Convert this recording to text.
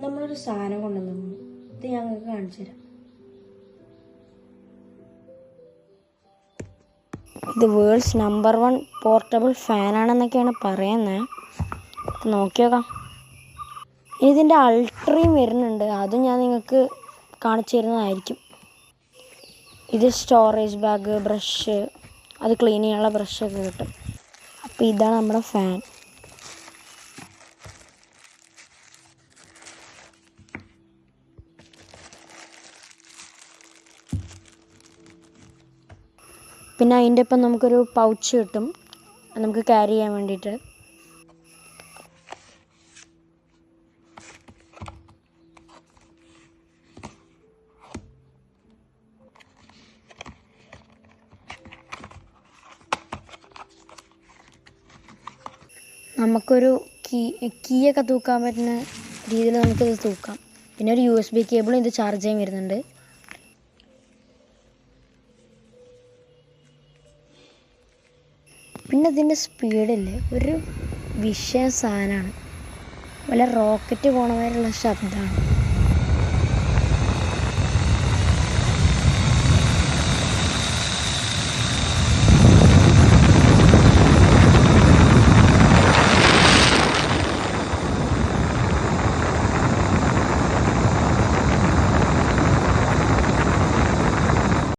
നമ്മളൊരു സാധനം കൊണ്ടുവന്നു. ഇത് ഞങ്ങൾക്ക് കാണിച്ചു തരാം. ഇത് വേൾഡ്സ് നമ്പർ 1 പോർട്ടബിൾ ഫാനാണെന്നൊക്കെയാണ് പറയുന്നത്. നോക്കി നോക്കാം. ഇതിൻ്റെ അൾട്രയും വരുന്നുണ്ട്, അതും ഞാൻ നിങ്ങൾക്ക് കാണിച്ചു തരുന്നതായിരിക്കും. ഇത് സ്റ്റോറേജ് ബാഗ്, ബ്രഷ്, അത് ക്ലീൻ ചെയ്യാനുള്ള ബ്രഷൊക്കെ കിട്ടും. അപ്പോൾ ഇതാണ് നമ്മുടെ ഫാൻ. പിന്നെ അതിൻ്റെ ഒപ്പം നമുക്കൊരു പൗച്ച് കിട്ടും, നമുക്ക് ക്യാരി ചെയ്യാൻ വേണ്ടിയിട്ട്. നമുക്കൊരു കീയൊക്കെ തൂക്കാൻ പറ്റുന്ന രീതിയിൽ നമുക്കിത് തൂക്കാം. പിന്നെ ഒരു USB കേബിളും ഇത് ചാർജ് ചെയ്യാൻ വരുന്നുണ്ട്. പിന്നെ ഇതിൻ്റെ സ്പീഡില്ലേ, ഒരു വിഷയ സാധനമാണ്. വല്ല റോക്കറ്റ് പോണ മാതിരിയുള്ള ശബ്ദമാണ്.